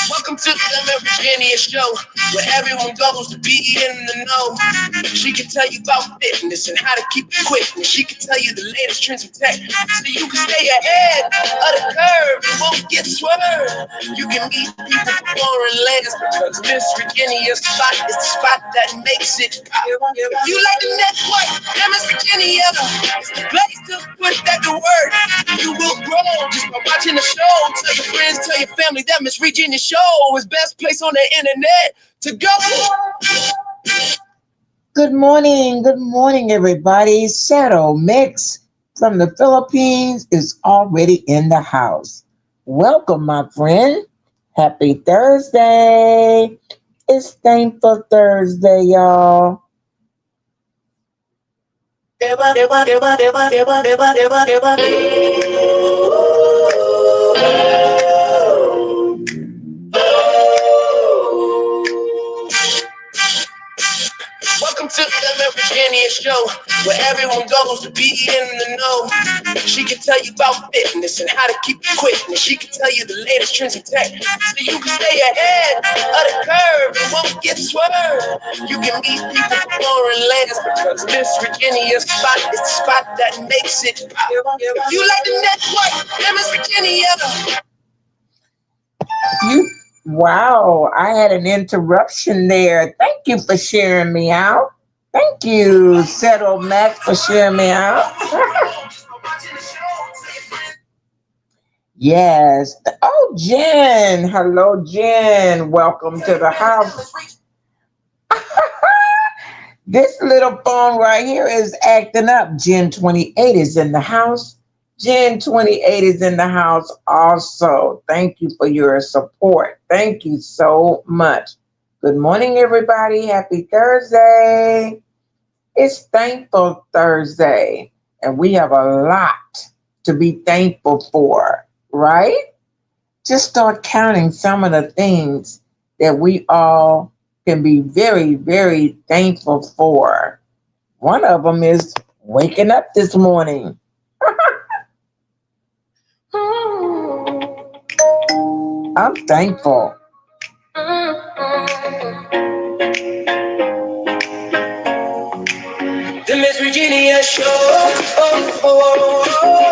Welcome to the Virginia show, where everyone goes to be in the know. She can tell you about fitness and how to keep it quick. And she can tell you the latest trends in tech, so you can stay ahead of the curve and won't get swerved. You can meet people from foreign lands, because Miss Virginia's spot is the spot that makes it pop. If you like the network, then Miss Virginia is the place to put that to work. You will grow just by watching the show. Tell your friends, tell your family that Miss Virginia show is best place on the internet to go. Good morning, everybody. Shadow Mix from the Philippines is already in the house. Welcome, my friend. Happy Thursday. It's Thankful Thursday, y'all. Welcome to the Virginia show, where everyone goes to be in the know. She can tell you about fitness and how to keep it quick. And she can tell you the latest trends in tech, so you can stay ahead of the curve and won't get swerved. You can meet people from foreign lands, because Miss Virginia's spot is the spot that makes it pop. If you like the network, then Miss Virginia. Wow, I had an interruption there. Thank you for sharing me out. Thank you, Settle Max, for sharing me out. Yes. Oh, Jen. Hello, Jen. Welcome to the house. This little phone right here is acting up. Jen 28 is in the house. Jen 28 is in the house also. Thank you for your support. Thank you so much. Good morning, everybody. Happy Thursday. It's Thankful Thursday, and we have a lot to be thankful for, right? Just start counting some of the things that we all can be very, very thankful for. One of them is waking up this morning. I'm thankful. The Miss Virginia show. Oh, oh, oh,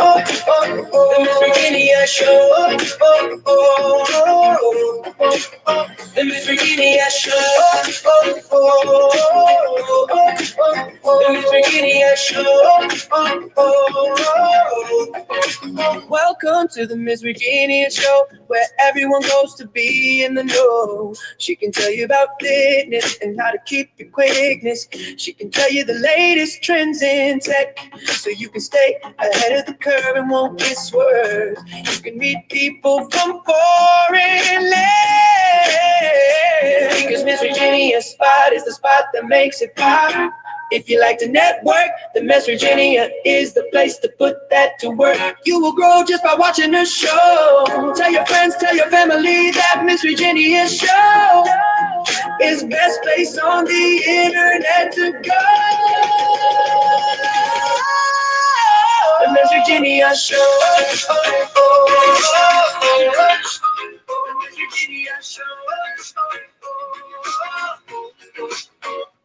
oh, oh, oh. The Miss Virginia show. Oh, oh, oh, oh, oh. The Miss Virginia show. Oh, oh, oh, oh, oh. The Miss Virginia show. Oh, oh, oh. Welcome to the Miss Virginia show, where everyone goes to be in the know. She can tell you about fitness and how to keep your quickness. She can tell you the latest trends in tech, so you can stay ahead of the curve and won't get swerved. You can meet people from foreign lands, because Miss Virginia's spot is the spot that makes it pop. If you like to network, then Miss Virginia is the place to put that to work. You will grow just by watching her show. Tell your friends, tell your family that Miss Virginia's show is best place on the internet to go. The Miss Virginia show. The Miss Virginia show.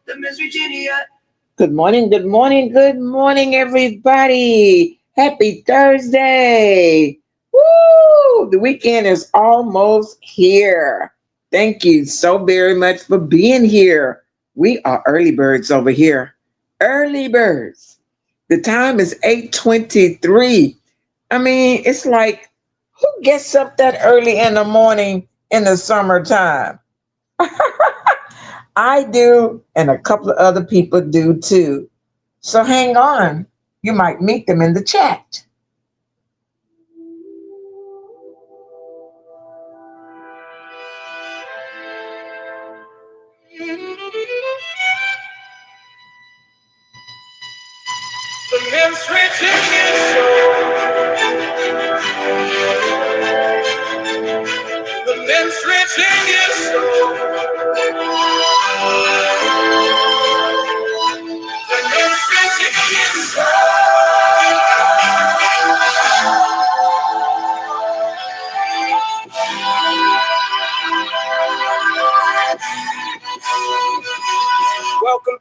The Miss Virginia. Good morning, everybody. Happy Thursday. Woo! The weekend is almost here. Thank you so very much for being here. We are early birds over here. Early birds. The time is 8:23. I mean, it's like, who gets up that early in the morning in the summertime? I do, and a couple of other people do too. So hang on. You might meet them in the chat. The Miss Virginia show. The Miss Virginia show.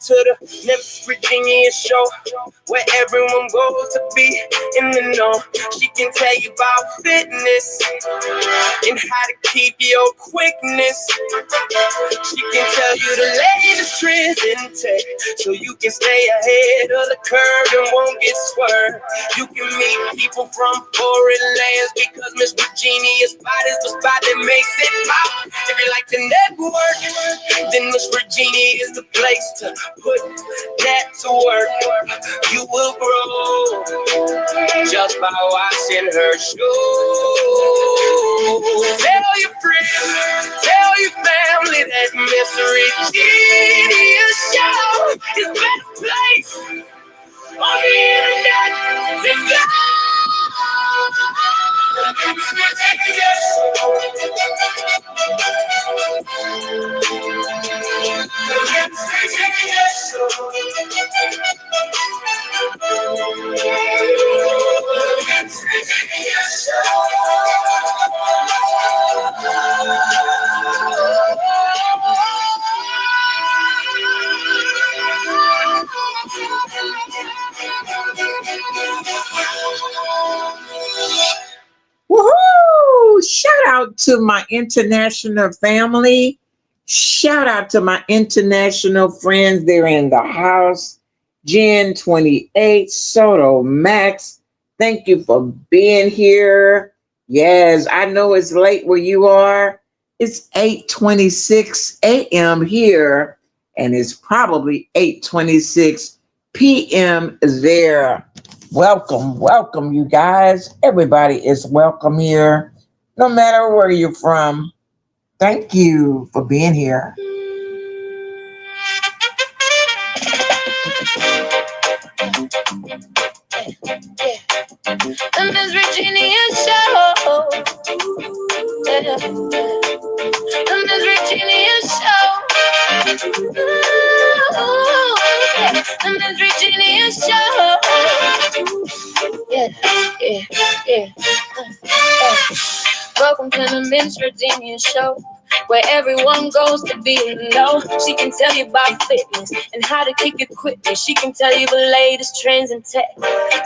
to the Memphis, Virginia show, where everyone goes to be in the know. She can tell you about fitness and how to keep your quickness. She can tell you the latest trends in tech, so you can stay ahead of the curve and won't get swerved. You can meet people from foreign lands because Miss Virginia's spot is the spot that makes it pop. If you like to network, then Miss Virginia is the place to put that to work. You will grow just by watching her show. Tell your friends, tell your family that Miss Virginia's show is the best place on the internet to go. Woohoo! Shout out to my international family. Shout out to my international friends. They're in the house. Jen 28, Soto Max. Thank you for being here. Yes, I know it's late where you are. It's 8:26 a.m. here, and it's probably 8:26 p.m. there. Welcome, welcome, you guys. Everybody is welcome here, no matter where you're from. Thank you for being here. The Miss Virginia show. Yeah. The Miss Virginia show. The Miss Virginia show. Yeah, yeah, yeah. Welcome to the Miss Virginia show, where everyone goes to be in the know. She can tell you about fitness and how to keep your quickness. She can tell you the latest trends in tech,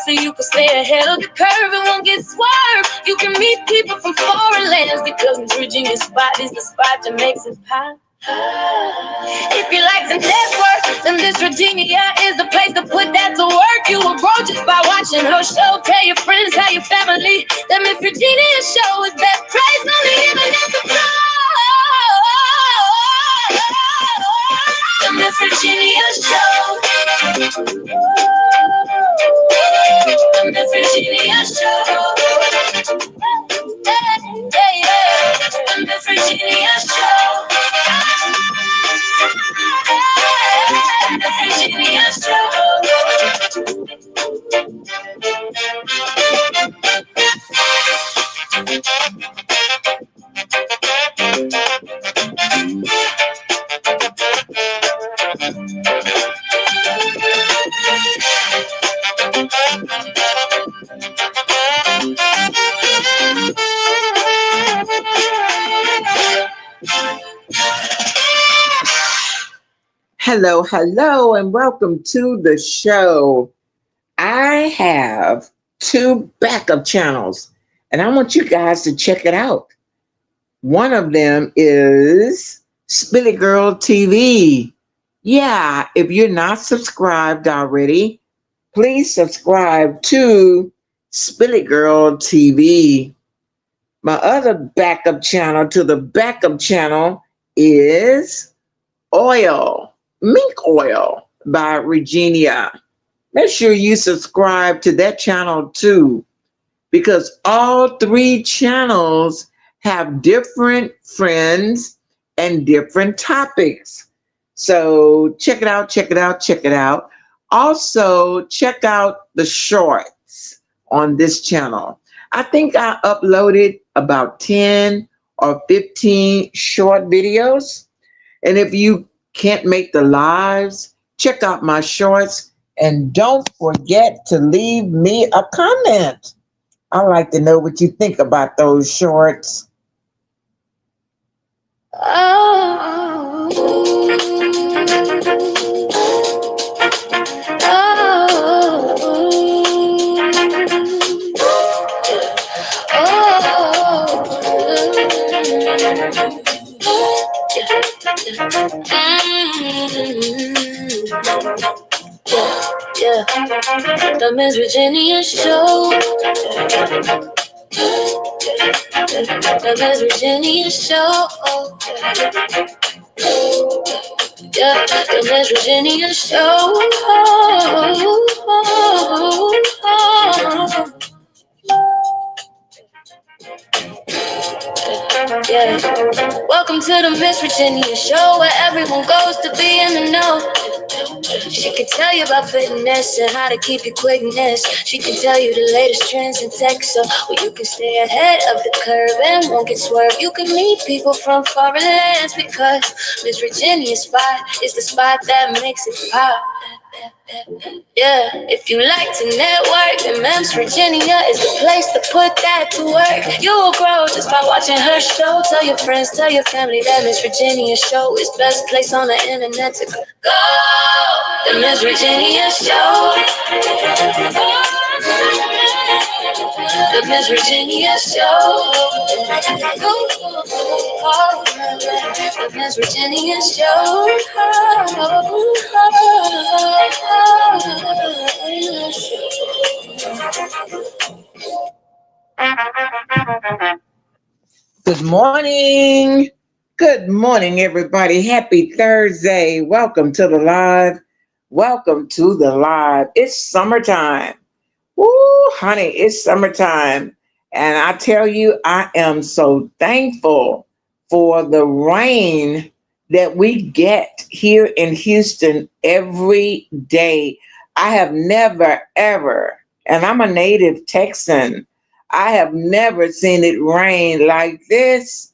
so you can stay ahead of the curve and won't get swerved. You can meet people from foreign lands because Miss Virginia's spot is the spot that makes it pop. If you like to network, then Miss Virginia is the place to put that to work. You will grow just by watching her show. Tell your friends, tell your family that Miss Virginia show is best place on the internet to go. The Miss Virginia show. The Miss Virginia show. Hey, yeah. The Miss Virginia show. The Virginia show. Hello, hello, and welcome to the show. I have two backup channels, and I want you guys to check it out. One of them is Spilly Girl TV. Yeah, if you're not subscribed already, please subscribe to Spilly Girl TV. My other backup channel to the backup channel is Mink Oil by Regina. Make sure you subscribe to that channel too, because all three channels have different friends and different topics. So check it out, check it out, check it out. Also, check out the shorts on this channel. I think I uploaded about 10 or 15 short videos. And if you can't make the lives, check out my shorts, and don't forget to leave me a comment. I'd like to know what you think about those shorts. Oh. Yeah, the Miss Virginia Show. The Miss Virginia Show. Yeah, the Miss Virginia Show. Yeah. Welcome to the Miss Virginia Show, where everyone goes to be in the know. She can tell you about fitness and how to keep your quickness. She can tell you the latest trends and tech, so you can stay ahead of the curve and won't get swerved. You can meet people from foreign lands because Miss Virginia's spot is the spot that makes it pop. Yeah, if you like to network, then Miss Virginia is the place to put that to work. You will grow just by watching her show. Tell your friends, tell your family that Miss Virginia show is best place on the internet to go. The Miss Virginia Show. The Miss Virginia Show. The Miss Virginia Show. Good morning. Good morning, everybody. Happy Thursday. Welcome to the live. Welcome to the live. It's summertime. Woo, honey, it's summertime. And I tell you, I am so thankful for the rain that we get here in Houston every day. I have never, ever, and I'm a native Texan, I have never seen it rain like this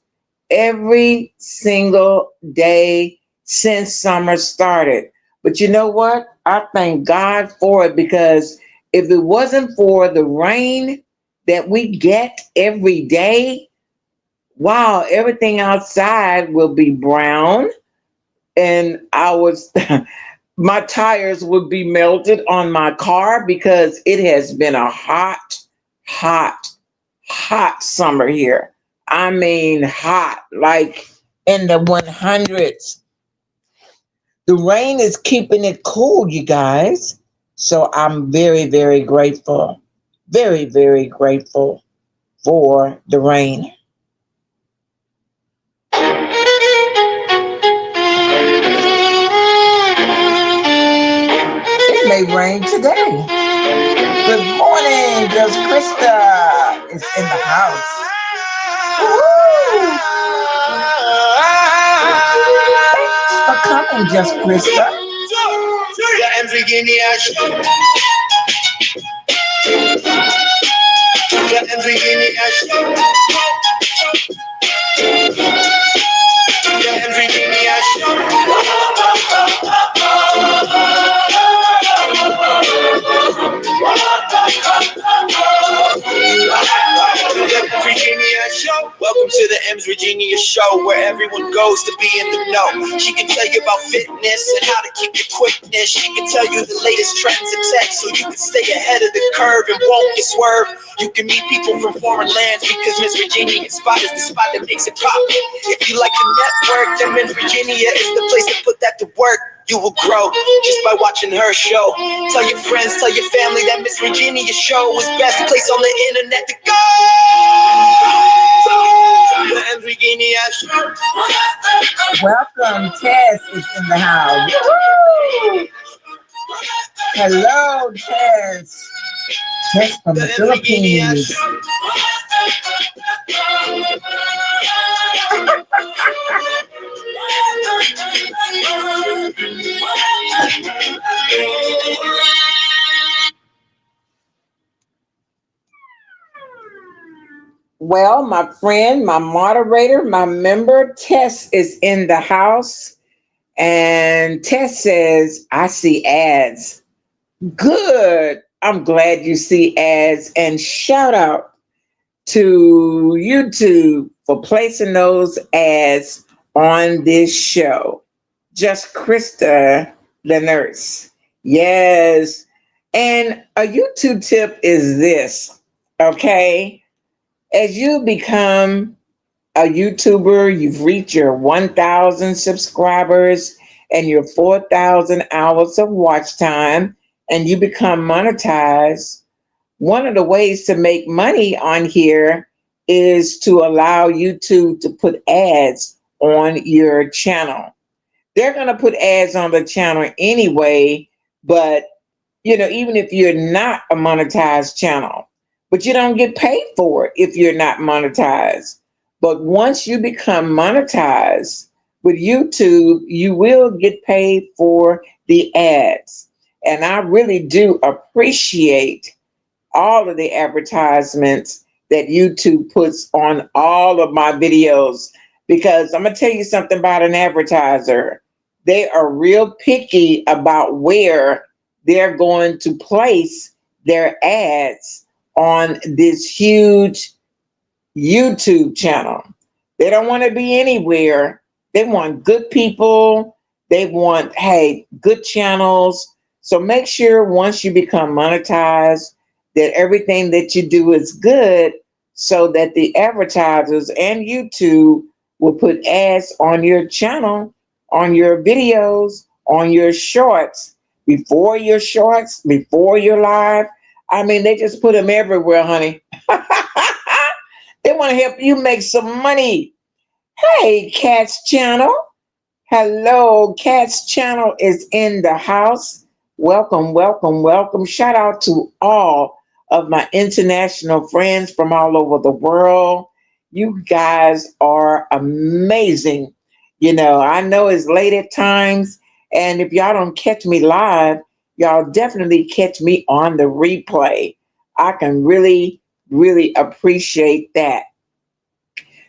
every single day since summer started. But you know what? I thank God for it, because if it wasn't for the rain that we get every day, wow, everything outside will be brown, and my tires would be melted on my car, because it has been a hot, hot summer here. I mean, hot, like in the 100s. The rain is keeping it cool, you guys. So I'm very, very grateful. Very, very grateful for the rain. It may rain today. Good morning, just Christa is in the house. Woo! Thanks for coming, just Christa. The Virginia Show. The Virginia Show. The Virginia Show. Virginia Show. Welcome to the M's Virginia Show, where everyone goes to be in the know. She can tell you about fitness and how to keep your quickness. She can tell you the latest trends and tech, so you can stay ahead of the curve and won't get swerved. You can meet people from foreign lands, because Miss Virginia's spot is the spot that makes it pop. If you like to network, then Miss Virginia is the place to put that to work. You will grow just by watching her show. Tell your friends, tell your family that Miss Virginia show is best place on the internet to go. The Virginia Show. Welcome, Tess is in the house. Woo! Hello, Tess. Tess from the Philippines. Well, my friend, my moderator, my member, Tess is in the house. And Tess says, I see ads. Good. I'm glad you see ads. And shout out to YouTube for placing those ads on this show. Just Christa, the nurse. Yes. And a YouTube tip is this, okay? As you become a YouTuber, you've reached your 1,000 subscribers, and your 4,000 hours of watch time and you become monetized, one of the ways to make money on here is to allow YouTube to put ads on your channel. They're going to put ads on the channel anyway, but even if you're not a monetized channel, but you don't get paid for it if you're not monetized. But once you become monetized with YouTube, you will get paid for the ads. And I really do appreciate all of the advertisements that YouTube puts on all of my videos, because I'm going to tell you something about an advertiser. They are real picky about where they're going to place their ads on this huge YouTube channel. They don't want to be anywhere. They want good people. They want, hey, good channels. So make sure once you become monetized that everything that you do is good, so that the advertisers and YouTube will put ads on your channel, on your videos, on your shorts, before your shorts, before your live. I mean, they just put them everywhere, honey. They want to help you make some money. Hey, Cat's Channel. Hello, Cat's Channel is in the house. Welcome, welcome, welcome. Shout out to all of my international friends from all over the world. You guys are amazing. I know it's late at times, and if y'all don't catch me live, y'all definitely catch me on the replay. I can really, really appreciate that.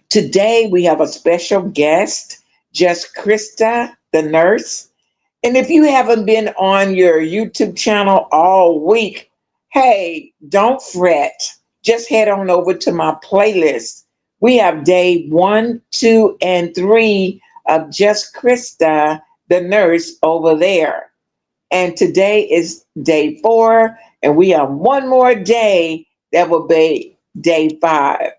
Today we have a special guest, just Christa, the nurse. And if you haven't been on your YouTube channel all week, hey, don't fret. Just head on over to my playlist. We have day 1, 2, and 3 of just Christa, the nurse, over there. And today is day 4, and we have one more day that will be day 5.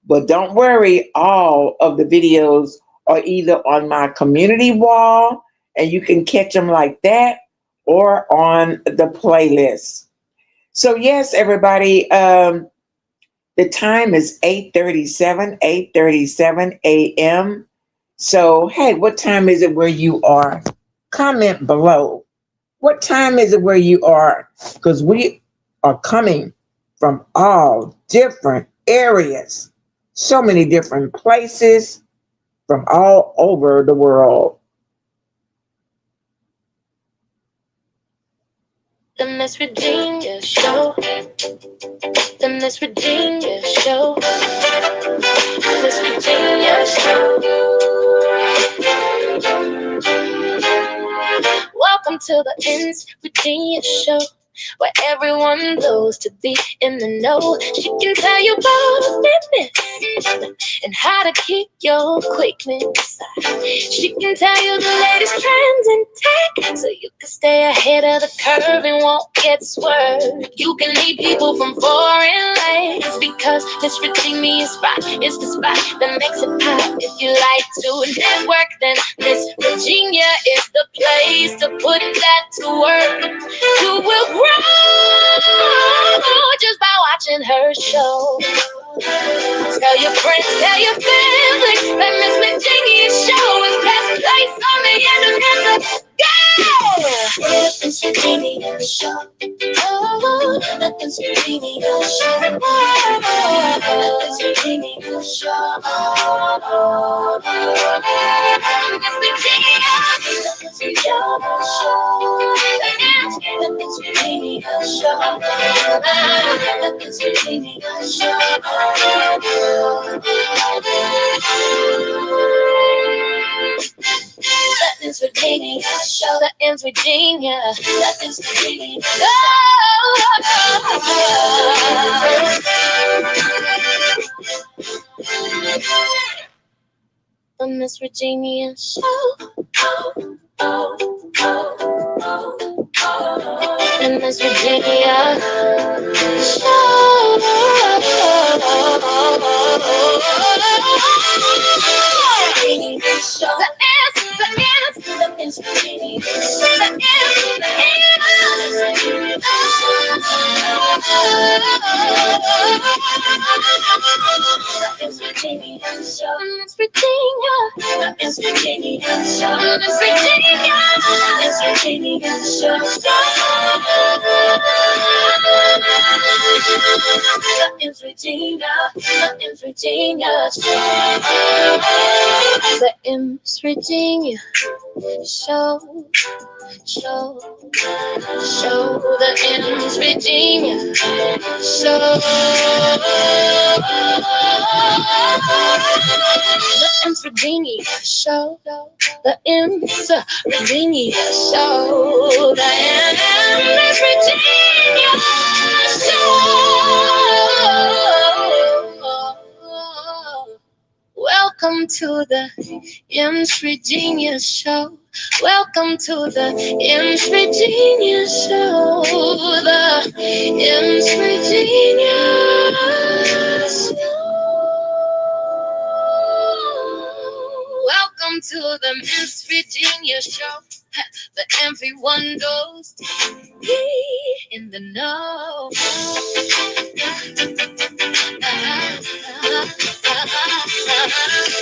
But don't worry, all of the videos are either on my community wall, and you can catch them like that, or on the playlist. So yes, everybody, the time is 8:37 a.m. So, hey, what time is it where you are? Comment below. What time is it where you are? Because we are coming from all different areas, so many different places from all over the world. The Miss Virginia Show. The Miss Virginia Show. Miss Virginia Show. Welcome to the Miss Virginia Show, where everyone knows to be in the know. She can tell you about business and how to keep your quickness. She can tell you the latest trends in tech, so you can stay ahead of the curve and won't get swerved. You can meet people from foreign lands, because Miss Virginia spot is the spot that makes it pop. If you like to network, then Miss Virginia is the place to put that to work. You will grow just by watching her show. Tell your friends, tell your family that Miss Virginia Show is best place on the internet. Go! Miss Virginia Show. Oh, the Miss Virginia Show. Oh, Miss Virginia Show. Miss Virginia. Miss Virginia Show. The Miss Virginia Show. The Miss Virginia Show. That is Virginia Show. That is Virginia. That is Virginia. The Miss Virginia Show. The Miss Virginia Show. The The M's Virginia show, show, show. The M's Virginia show. The M's Virginia show. The M's Virginia show. The M's Virginia show. Welcome to the M's Virginia show. Welcome to the M's Virginia show. The M's Virginia show. Welcome to the Miss Virginia show. The everyone knows in the know.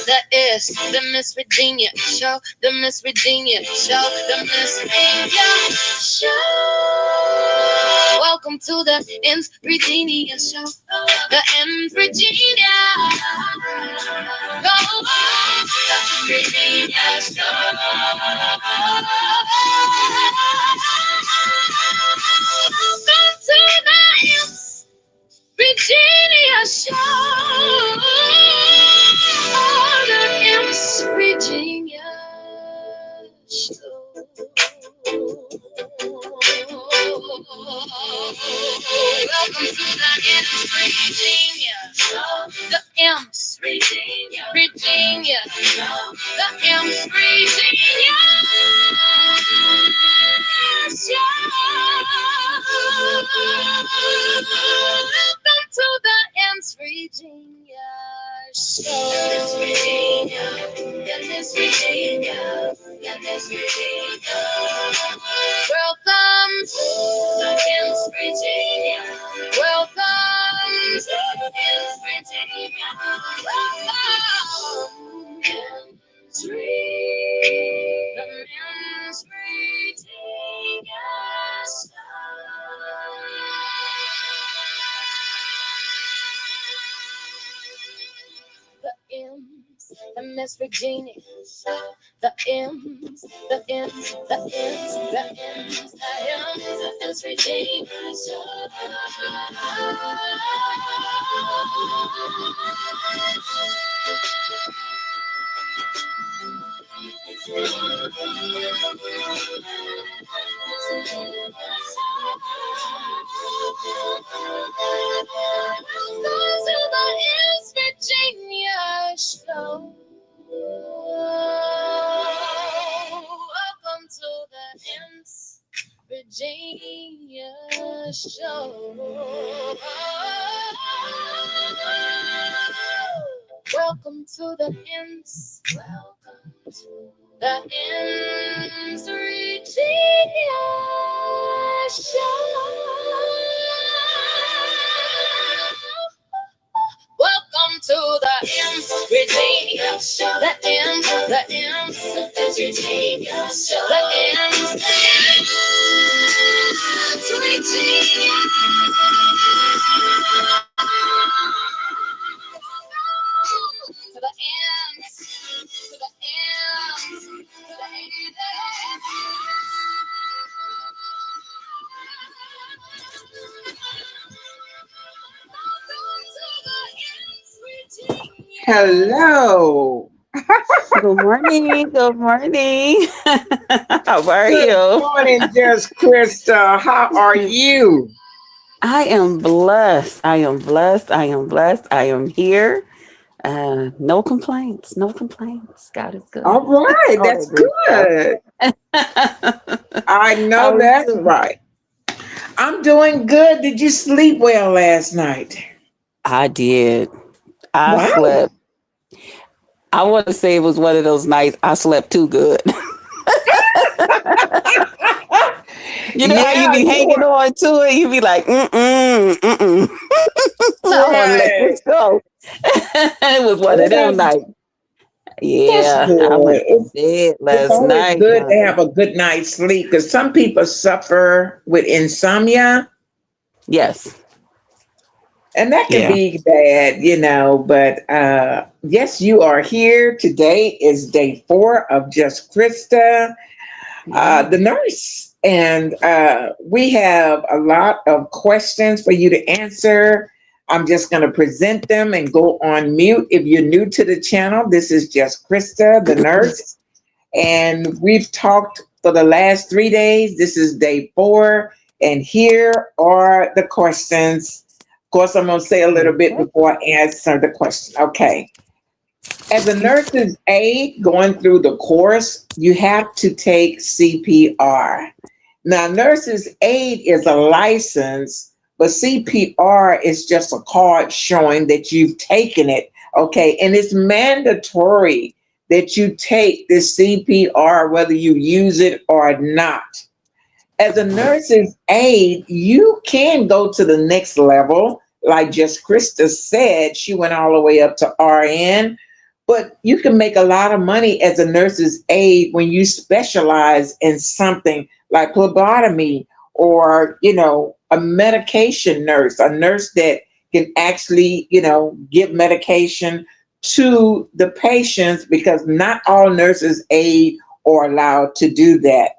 That is the Miss Virginia show. The Miss Virginia show. The Miss Virginia show. Welcome to the M's Virginia show. The M's Virginia. Go on, the Virginia show. Welcome to the M's Virginia show. The M's Virginia show. Welcome to the M's Virginia show. The M's Virginia show. The M's Virginia show. Welcome to the M's Virginia show. Miss Virginia, yeah, Miss Virginia, yeah, Miss Virginia. Welcome to the M's Virginia. Welcome to the M's Virginia. Welcome, M's Virginia. The M's Virginia show. The M's, the Miss Virginia show. The M's, the M's, the M's, the M's, the M's, the Miss Virginia show. Welcome to the M's Virginia show. Welcome to the M's Virginia show. Welcome to the M's. Welcome to the M's Virginia show. Welcome to the M's Virginia show. The M's, the M's, the Virginia show. The M's, Virginia. To the M's, to the M's, to the Hello. Good morning. Good morning. How are Good you? morning, just Christa. How are you? I am blessed. I am blessed. I am blessed. I am here. No complaints. No complaints. God is good. All right, that's good. I know that's right. I'm doing good. Did you sleep well last night? I did. I Wow. slept. I want to say it was one of those nights I slept too good. You know how you Yeah, be you hanging were on to it? You be like, mm-mm. I want to let right. this go. It was one Well, of them like, that's yeah, I good. went to bed It's last always night, good to honey. have a good night's sleep because some people suffer with insomnia, Yes. and that can Yeah. be bad, But yes, you are here. Today is day 4 of Just Krista, the Yes. nurse. And we have a lot of questions for you to answer. I'm just going to present them and go on mute. If you're new to the channel, this is Just Krista, the nurse. And we've talked for the last 3 days. This is day 4. And here are the questions. Of course, I'm going to say a little bit Okay. before I answer the question. Okay. As a nurse's aide going through the course, you have to take CPR. Now, nurse's aide is a license, but CPR is just a card showing that you've taken it. Okay. And it's mandatory that you take this CPR, whether you use it or not. As a nurse's aide, you can go to the next level. Like just Krista said, she went all the way up to RN, but you can make a lot of money as a nurse's aide when you specialize in something like phlebotomy or, a medication nurse, a nurse that can actually, give medication to the patients because not all nurses aid are allowed to do that.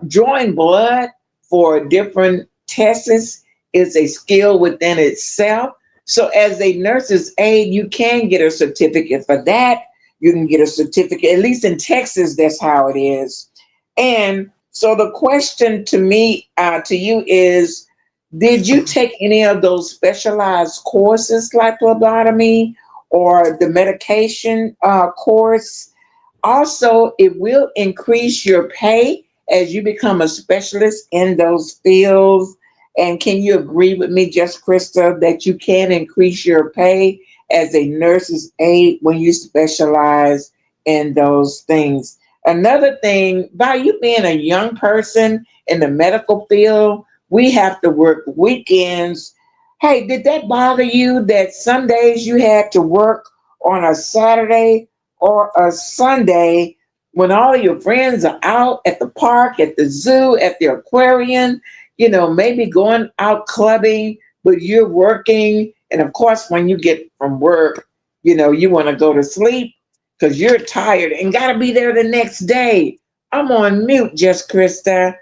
Drawing blood for different tests is a skill within itself. So, as a nurse's aide, you can get a certificate for that. You can get a certificate, at least in Texas, that's how it is. And so, the question to me, to you is, did you take any of those specialized courses like phlebotomy or the medication course? Also, it will increase your pay as you become a specialist in those fields. And can you agree with me, just Krista, that you can increase your pay as a nurse's aide when you specialize in those things? Another thing, by you being a young person in the medical field, we have to work weekends. Hey, did that bother you that some days you had to work on a Saturday or a Sunday when all of your friends are out at the park, at the zoo, at the aquarium, maybe going out clubbing, but you're working. And of course, when you get from work, you want to go to sleep because you're tired and got to be there the next day. I'm on mute, just Krista.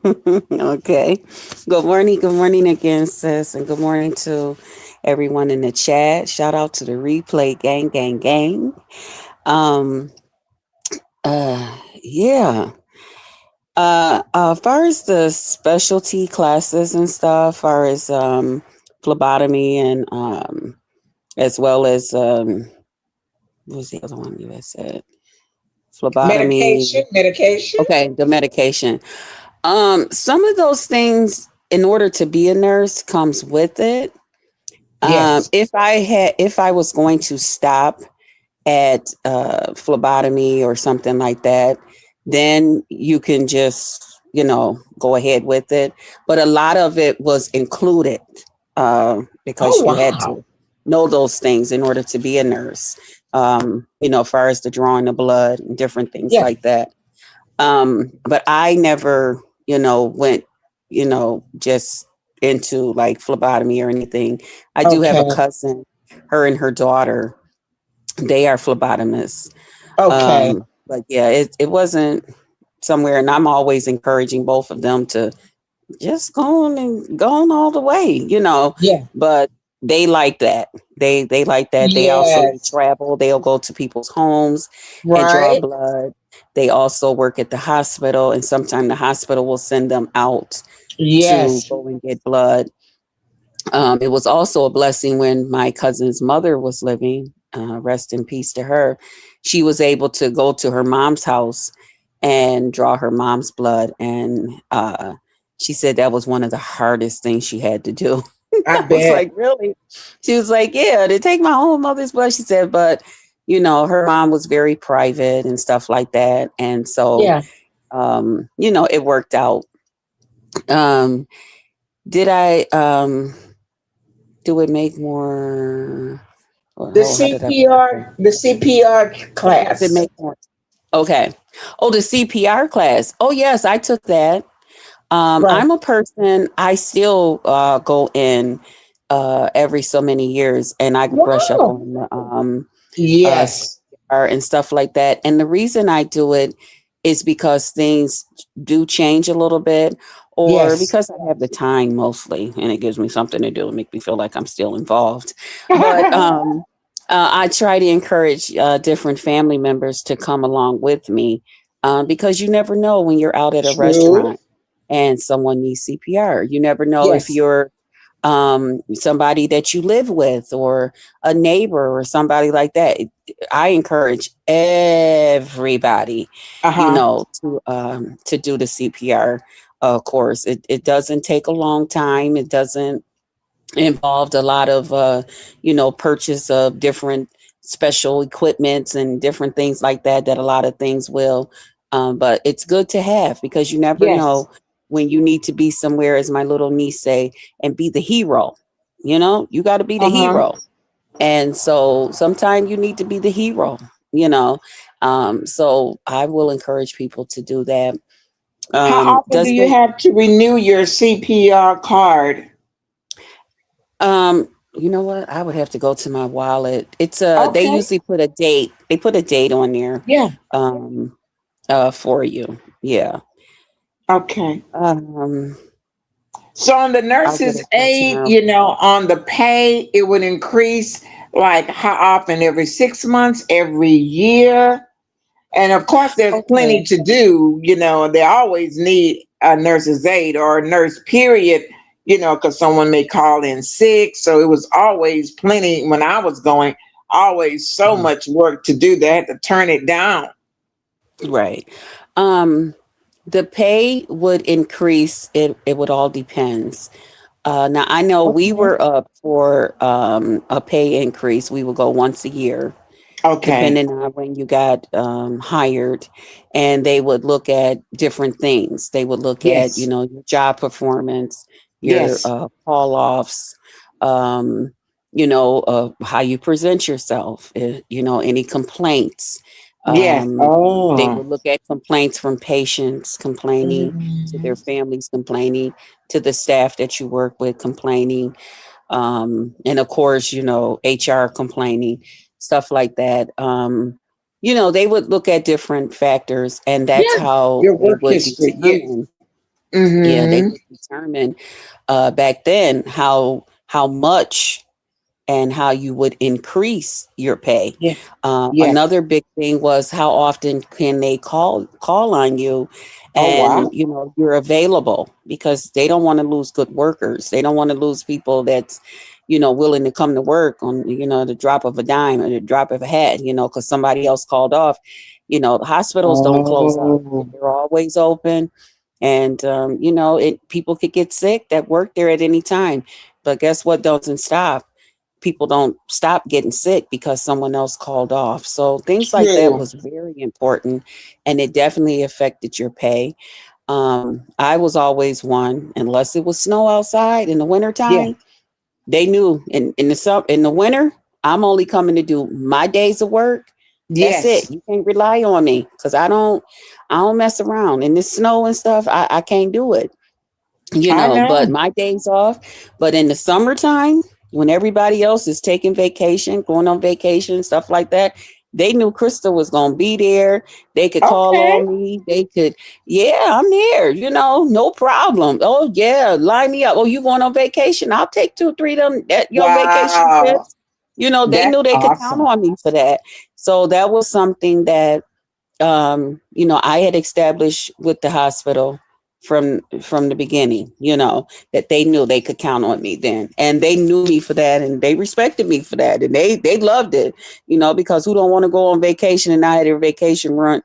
Okay. Good morning. Good morning again, sis. And good morning to everyone in the chat. Shout out to the replay gang, gang, gang. Um, yeah. Far as the specialty classes and stuff, far as phlebotomy and as well as what was the other one you had said? Phlebotomy. Medication. Okay, the medication. Some of those things, in order to be a nurse, comes with it. Yes. If I was going to stop at phlebotomy or something like that, then you can just, go ahead with it. But a lot of it was included Oh, because you had wow. to know those things in order to be a nurse. As far as the drawing of blood and different things Yeah. like that. But I never, went, just into like phlebotomy or anything. I do have a Okay. cousin, her and her daughter, they are phlebotomists. Okay. But yeah, it wasn't somewhere, and I'm always encouraging both of them to just go on all the way, Yeah. but they like that. They like that. They also Yes. travel. They'll go to people's homes and draw Right. blood. They also work at the hospital, and sometimes the hospital will send them out to Yes. go and get blood. It was also a blessing when my cousin's mother was living. Rest in peace to her. She was able to go to her mom's house and draw her mom's blood, and she said that was one of the hardest things she had to do. I I was bet. like, really? She was like, yeah, to take my own mother's blood. She said, but her mom was very private and stuff like that, and so Yeah. it worked out. Um, did I do it make more? The Oh, how did I put it? CPR, the CPR Does it class. make more? Okay. Oh, the CPR class. Oh, yes, I took that. Right. I'm a person, I still go in every so many years and I brush up Wow. on the Yes. CPR and stuff like that. And the reason I do it is because things do change a little bit, or Yes. because I have the time mostly and it gives me something to do and make me feel like I'm still involved. But I try to encourage different family members to come along with me because you never know when you're out at a True. restaurant and someone needs CPR. You never know if Yes. you're somebody that you live with or a neighbor or somebody like that. I encourage everybody, Uh-huh. to do the CPR course. It doesn't take a long time. It doesn't involve a lot of purchase of different special equipments and different things like that. That a lot of things will, but it's good to have because you never Yes. know when you need to be somewhere, as my little niece say, and be the hero. You got to be the Uh-huh. hero, and so sometimes you need to be the hero. you know so I will encourage people to do that. How often do Does you it have to renew your CPR card? You know what? I would have to go to my wallet. They Okay. usually put a date. They put a date on there, Yeah. um, for you. Yeah. Okay. Um, So on the I'll get nurse's it for aid, tomorrow. on the pay, it would increase like how often? Every 6 months, every year? And of course, there's plenty Okay. to do. They always need a nurse's aide or a nurse, period, because someone may call in sick. So it was always plenty when I was going, always so Mhm. much work to do. They had to turn it down. Right. Um, the pay would increase. It would all depends. Now I know we Okay. were up for a pay increase. We would go once a year, Okay. depending on when you got hired, and they would look at different things. They would look at Yes. your job performance, your Yes. call offs, um, how you present yourself, any complaints. Yes. um, they Oh. would look at complaints from patients complaining, to Mhm. their families complaining, to the staff that you work with complaining, and of course, HR complaining, stuff like that. They would look at different factors, and that's Yeah. how Your they work would history. Yes. determine. Yeah, they Mm-hmm. would determine back then how much and how you would increase your pay. Yeah. Yes. Another big thing was how often can they call on you, Oh wow. and you're available, because they don't want to lose good workers. They don't want to lose people that's willing to come to work on the drop of a dime or the drop of a hat, because somebody else called off. The hospitals don't close up; Oh. they're always open, and people could get sick that work there at any time. But guess what? Doesn't stop. People don't stop getting sick because someone else called off. So things like that True. was very important, and it definitely affected your pay. I was always one, unless it was snow outside in the Yes. wintertime, they knew in the winter, I'm only coming to do my days of work. That's it. Yes. You can't rely on me because I don't mess around. In the snow and stuff, I can't do it. I But know. my days off. But in the summertime, when everybody else is taking vacation, going on vacation, stuff like that, they knew Krista was going to be there. They could call Okay. on me. They could, yeah, I'm there, no problem. Oh, yeah, line me up. Oh, you going on vacation? I'll take 2, 3 of them at your vacation Wow. trips. They That's knew they could count awesome. on me for that. So that was something that I had established with the hospital from the beginning, that they knew they could count on me then. And they knew me for that, and they respected me for that. And they loved it, because who don't want to go on vacation and not have their vacation run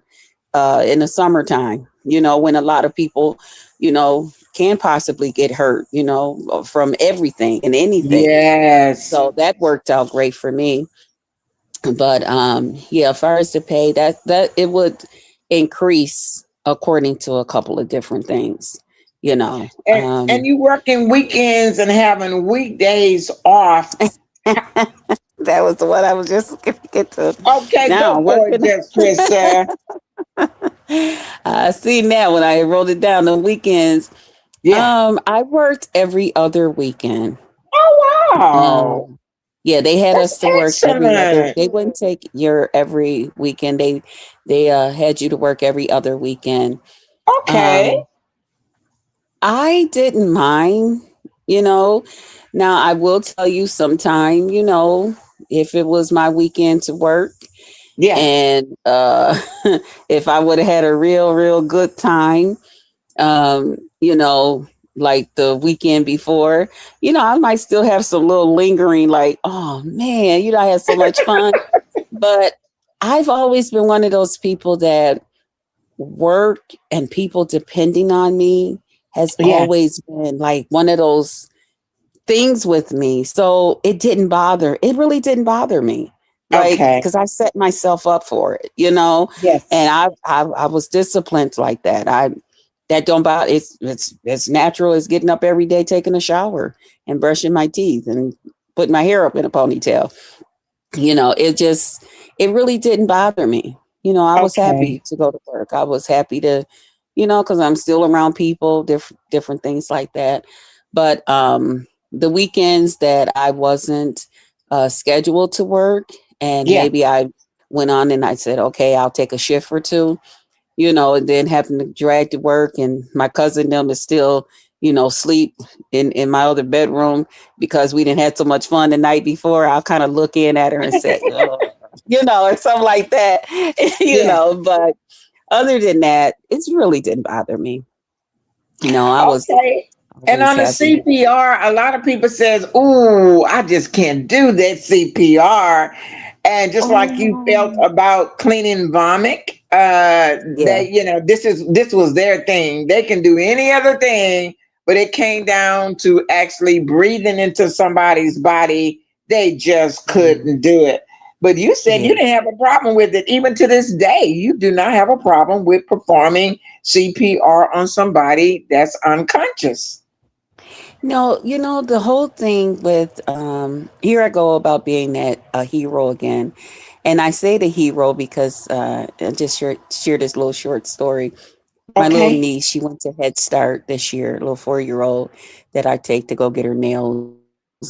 in the summertime, when a lot of people, can possibly get hurt, from everything and anything. Yes. So that worked out great for me. But yeah, as far as the pay, that it would increase according to a couple of different things. you know. And you working weekends and having weekdays off. That was the one I was just going to get to. Okay, Now go I'm for it, working. just Christa. I see now when I wrote it down the weekends. Yeah. I worked every other weekend. Oh wow. Um, yeah, they had That's us to work every other. excellent. They wouldn't take your every weekend. They had you to work every other weekend. Okay. Um, I didn't mind, you know. Now I will tell you sometime, if it was my weekend to work Yeah. and if I would have had a real good time, um, you know, like the weekend before, I might still have some little lingering, like, oh man, I had so much fun. But I've always been one of those people that work and people depending on me has Yeah. always been like one of those things with me. So it really didn't bother me. Like, Okay. because I set myself up for it. And Yes. I was disciplined like that. That don't bother. It's natural as getting up every day, taking a shower and brushing my teeth and putting my hair up in a ponytail. It really didn't bother me. I was happy Okay. to go to work. I was happy to, because I'm still around people, different things like that. But the weekends that I wasn't scheduled to work, and Yeah. maybe I went on and I said, okay, I'll take a shift or two, and then having to drag to work, and my cousin them is still, sleep in my other bedroom because we didn't have so much fun the night before. I'll kind of look in at her and say, oh, or something like that, Yeah. But other than that, it really didn't bother me. I was Okay. And always on the happy. CPR, a lot of people says, "Ooh, I just can't do that CPR." And just like you felt Oh, about cleaning vomit, yeah, this was their thing. They can do any other thing, but it came down to actually breathing into somebody's body. They just yeah, couldn't do it. But you said you yeah. didn't have a problem with it. Even to this day, you do not have a problem with performing CPR on somebody that's unconscious. No, the whole thing with here I go about being that a hero again. And I say the hero because I just share this little short story. My little Okay. niece, she went to Head Start this year, little 4-year-old that I take to go get her nails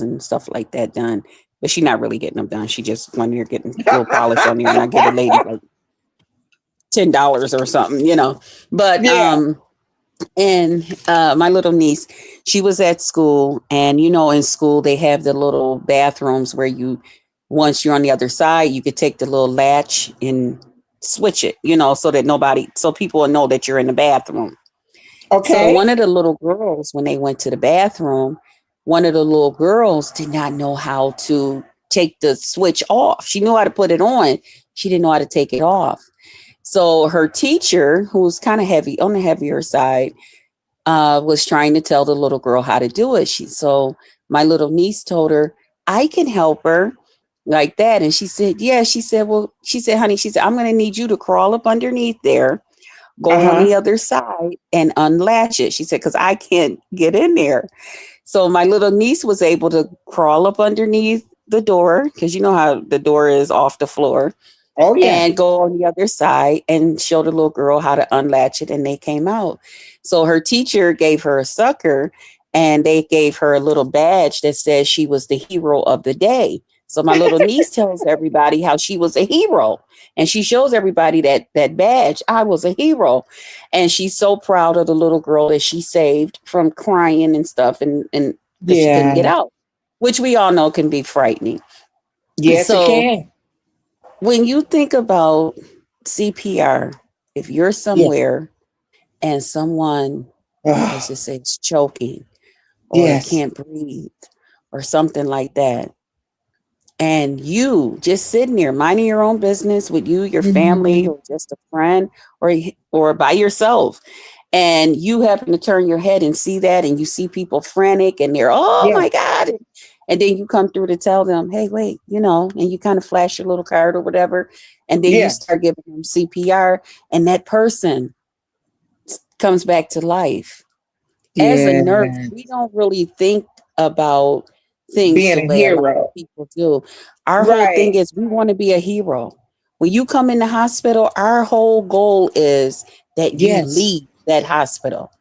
and stuff like that done. But she's not really getting them done. She just one year getting a little polish on there, and I get a lady like $10 or something. But Yeah. and my little niece, she was at school, and in school they have the little bathrooms where once you're on the other side, you could take the little latch and switch it, so people will know that you're in the bathroom. So Okay. one of the little girls, when they went to the bathroom, one of the little girls did not know how to take the switch off. She knew how to put it on. She didn't know how to take it off. So her teacher, who's kind of heavy on the heavier side, was trying to tell the little girl how to do it. So my little niece told her, I can help her like that. And she said, yeah. She said, well, she said, honey, she said, I'm going to need you to crawl up underneath there, go on Uh-huh. the other side and unlatch it. She said, because I can't get in there. So my little niece was able to crawl up underneath the door, because you know how the door is off the floor, Oh yeah. and go on the other side and show the little girl how to unlatch it, and they came out. So her teacher gave her a sucker, and they gave her a little badge that says she was the hero of the day. So my little niece tells everybody how she was a hero, and she shows everybody that badge. I was a hero. And she's so proud of the little girl that she saved from crying and stuff, and because she couldn't get Yeah. out, which we all know can be frightening. Yes, it So can. when you think about CPR, if you're Yes. somewhere and someone, let's Ugh. just say, is choking or Yes. can't breathe or something like that, and you just sitting there minding your own business with you, your family, Mhm. or just a friend, or by yourself, and you happen to turn your head and see that, and you see people frantic and they're, oh Yeah. my God. And then you come through to tell them, hey, wait, and you kind of flash your little card or whatever. And then you Yeah. start giving them CPR, and that person comes back to life. As a nurse, Yeah. we don't really think about things Being the a way a lot of hero. people do. Our whole thing Right. is we want to be a hero. When you come in the hospital, our whole goal is that you Yes. leave that hospital.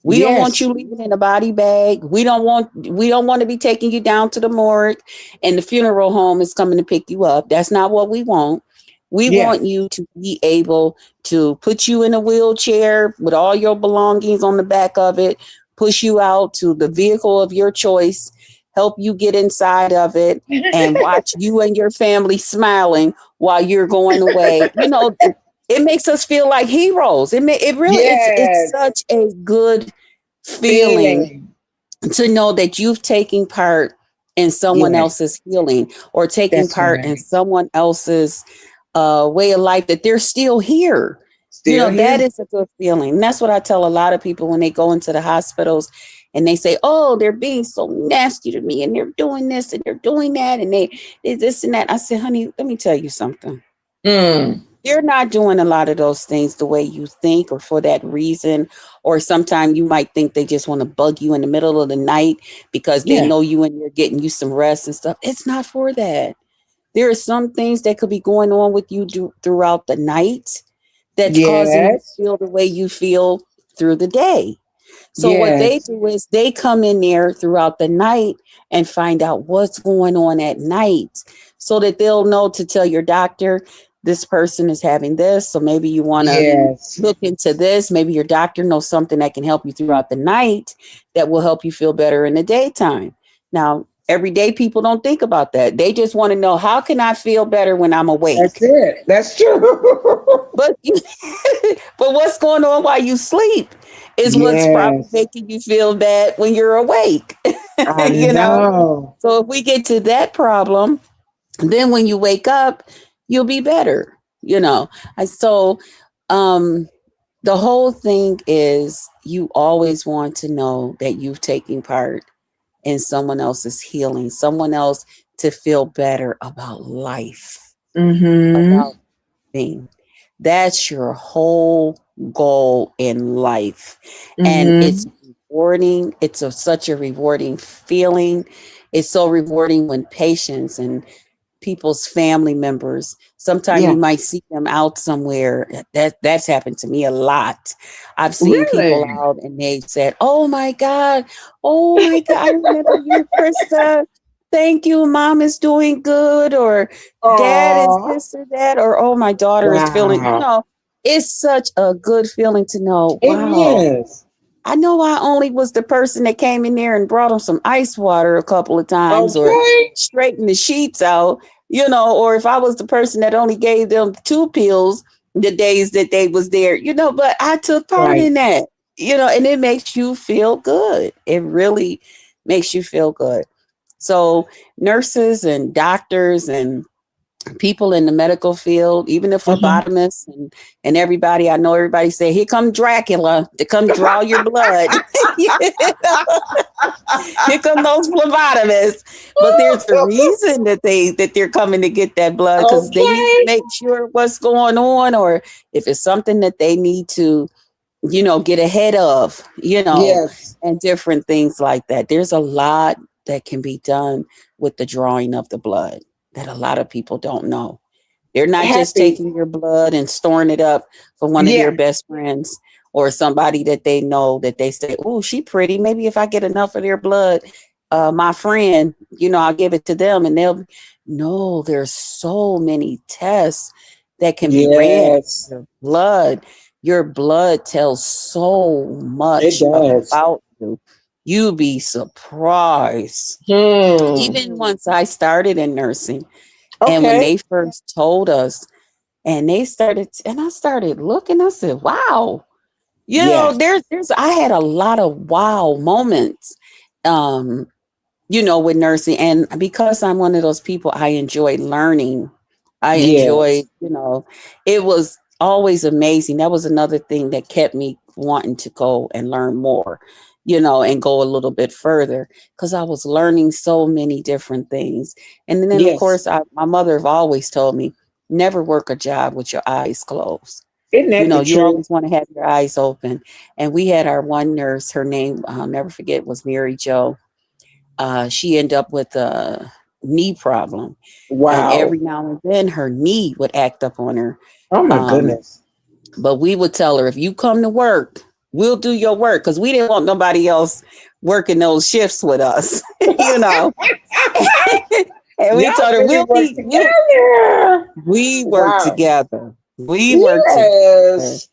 We don't want Yes. you leaving in a body bag. We don't want to be taking you down to the morgue and the funeral home is coming to pick you up. That's not what we want. We Yeah. want you to be able to put you in a wheelchair with all your belongings on the back of it, push you out to the vehicle of your choice, help you get inside of it, and watch you and your family smiling while you're going away. It makes us feel like heroes. It really it's Yes. such a good feeling Feeling. to know that you've taken part in someone Yes. else's healing or taking That's part in right. someone else's way of life, that they're still here. Still That here. is a good feeling. And that's what I tell a lot of people when they go into the hospitals and they say, oh, they're being so nasty to me and they're doing this and they're doing that and they this and that. I said, honey, let me tell you something. Mm. You're not doing a lot of those things the way you think or for that reason. Or sometimes you might think they just want to bug you in the middle of the night because they Yeah. know you and you're getting you some rest and stuff. It's not for that. There are some things that could be going on with you throughout the night that's causing you to Yes. feel the way you feel through the day. So what they Yes. do is they come in there throughout the night and find out what's going on at night so that they'll know to tell your doctor this person is having this. So maybe you want to Yes. look into this. Maybe your doctor knows something that can help you throughout the night that will help you feel better in the daytime. Now, everyday people don't think about that. They just want to know, how can I feel better when I'm That's awake? it. That's true. But but what's going on while you sleep is what's probably Yes. making you feel bad when you're awake. I you know? know. So if we get to that problem, then when you wake up, you'll be better. So um the whole thing is you always want to know that you've taken part in someone else's healing, someone else to feel better about life, Mm-hmm. about being. That's your whole goal in life. And it's Mm-hmm. rewarding. Such a rewarding feeling. It's so rewarding when patients and people's family members. Sometimes you Yeah. might see them out somewhere. That's happened to me a lot. I've seen people Really? out and they said, oh my God, I remember you, Krista. Thank you. Mom is doing good, or dad is Oh, this or that, or oh, my daughter is feeling, wow. it's such a good feeling to know, It wow, is. I know I only was the person that came in there and brought them some ice water a couple of times or Okay. straightened the sheets out, or if I was the person that only gave them 2 pills the days that they was there, but I took part Right. in that, and it makes you feel good. It really makes you feel good. So nurses and doctors and people in the medical field, even the Uh-huh. phlebotomists and everybody. I know everybody say, here come Dracula to come draw your blood. You know? Here come those phlebotomists. But there's a reason that they're coming to get that blood because they need to Okay. make sure what's going on, or if it's something that they need to, get ahead of, Yes. and different things like that. There's a lot that can be done with the drawing of the blood that a lot of people don't know. They're not just Happy. taking your blood and storing it up for one of their Yeah. best friends or somebody that they know that they say, oh, she pretty. Maybe if I get enough of their blood, my friend, I'll give it to them and they'll, no, there's so many tests that can be ran. Yes. Your blood, your blood tells so It much does. about you. You be surprised. Hmm. Even once I started in nursing, and when Okay. they first told us, and I started looking, I said, wow, Yes. I had a lot of wow moments, um, with nursing. And because I'm one of those people, I enjoy learning. I enjoy, Yes. it was always amazing. That was another thing that kept me wanting to go and learn more, and go a little bit further because I was learning so many different things. And then, of Yes. course, my mother have always told me, never work a job with your eyes closed. Isn't that the You truth? always want to have your eyes open. And we had our one nurse, her name, I'll never forget, was Mary Jo. She ended up with a knee problem. And Wow. every now and then her knee would act up on her. Oh my Um, goodness. but we would tell her, if you come to work, we'll do your work, because we didn't want nobody else working those shifts with us, you know. And we Y'all told her, really work we'll together. we work Wow. together. We work together. Yes.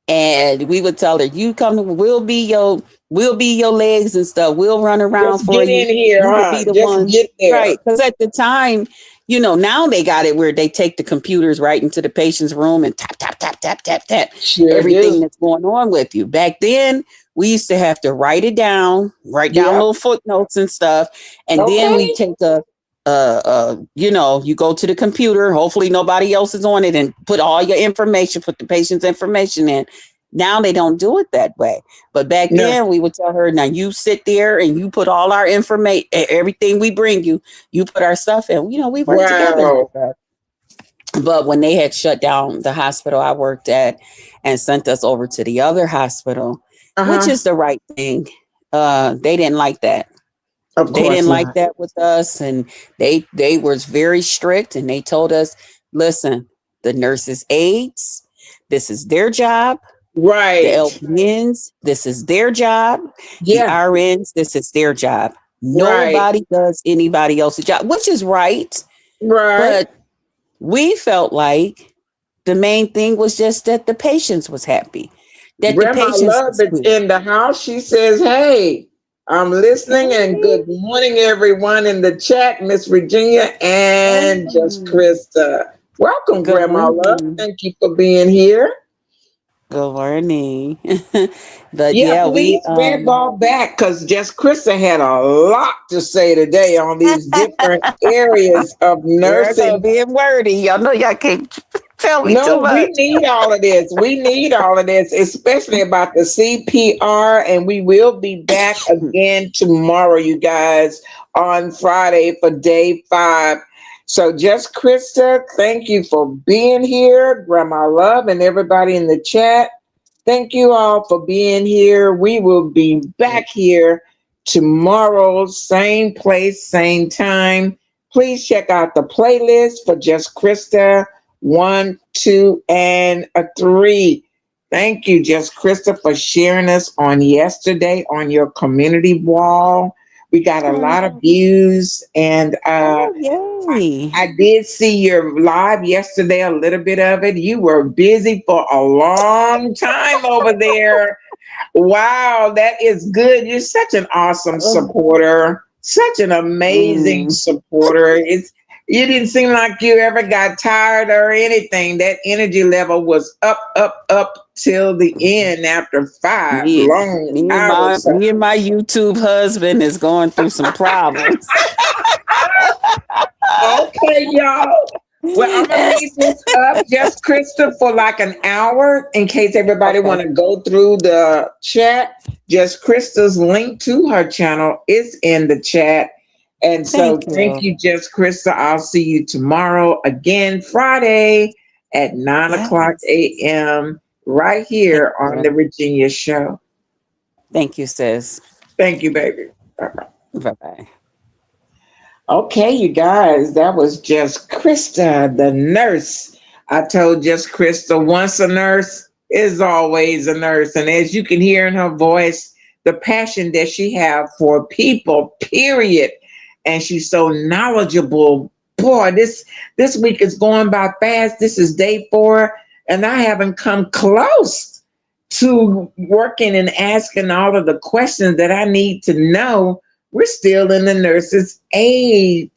And we would tell her, you come to, we'll be your legs and stuff. We'll run around Just for get you. in here, You would huh? be the Just one. get Right. there. Because at the time, now they got it where they take the computers right into the patient's room and tap, tap, tap, tap, tap, tap, Sure everything do. that's going on with you. Back then, we used to have to write down Yep. little footnotes and stuff. And then we Okay. take you go to the computer. Hopefully nobody else is on it, and put all your information, put the patient's information in. Now they don't do it that way. But back No. then we would tell her, now you sit there and you put all our information, everything we bring you, you put our stuff in. We worked together like Wow. that. But when they had shut down the hospital I worked at and sent us over to the other hospital, which Uh-huh. is the right thing, they didn't like that. Of They course didn't like not. that with us, and they was very strict, and they told us, listen, the nurses' aides, this is their job. The Right. LPNs, this is their job. The Yeah. RNs, this is their job. Right. Nobody does anybody else's job, which is right. Right. But we felt like the main thing was just that the patients was happy, that the Grandma patients Love was is good. in the house. She says, hey, I'm listening, and Hey, good morning, everyone in the chat, Miss Virginia and just hey. Krista. Welcome, Good Grandma Love. morning. Thank you for being here. Good morning. But Yeah, yeah, we please bring it all back because just Krista had a lot to say today on these different areas of girl go nursing. being wordy. Y'all know y'all can't tell me too No, we much. need all of this. We need all of this, especially about the CPR. And we will be back again tomorrow, you guys, on Friday for day 5. So, just Krista, thank you for being here. Grandma Love and everybody in the chat. Thank you all for being here. We will be back here tomorrow, same place, same time. Please check out the playlist for Just Krista 1, 2, and 3. Thank you, Just Krista, for sharing us on yesterday on your community wall. We got a lot of views, and Oh, yay. I did see your live yesterday, a little bit of it. You were busy for a long time over there. Wow, that is good. You're such an awesome Oh, supporter, such an amazing mm, supporter. You didn't seem like you ever got tired or anything. That energy level was up, up, up till the end after 5 me, long hours. So me and my YouTube husband is going through some problems. okay, y'all. Well, I'm gonna leave this up just Krista for like an hour in case everybody Okay. want to go through the chat. Just Krista's link to her channel is in the chat. And so Thank thank you. you, just Krista. I'll see you tomorrow again, Friday at 9 o'clock Yes. a.m. right Thank here on the you. Virginia Show. Thank you, sis. Thank you, baby. Bye bye. Okay, you guys, that was just Krista, the nurse. I told just Krista, once a nurse is always a nurse. And as you can hear in her voice, the passion that she have for people, period. And she's so knowledgeable. Boy, this week is going by fast. This is day 4, and I haven't come close to working and asking all of the questions that I need to know. We're still in the nurses aid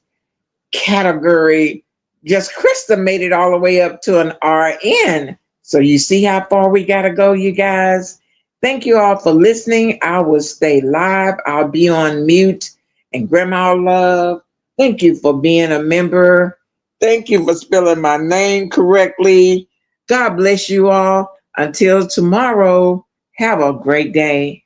category. Just Krista made it all the way up to an RN. So you see how far we got to go, you guys. Thank you all for listening. I will stay live. I'll be on mute. And Grandma Love, thank you for being a member. Thank you for spelling my name correctly. God bless you all. Until tomorrow, have a great day.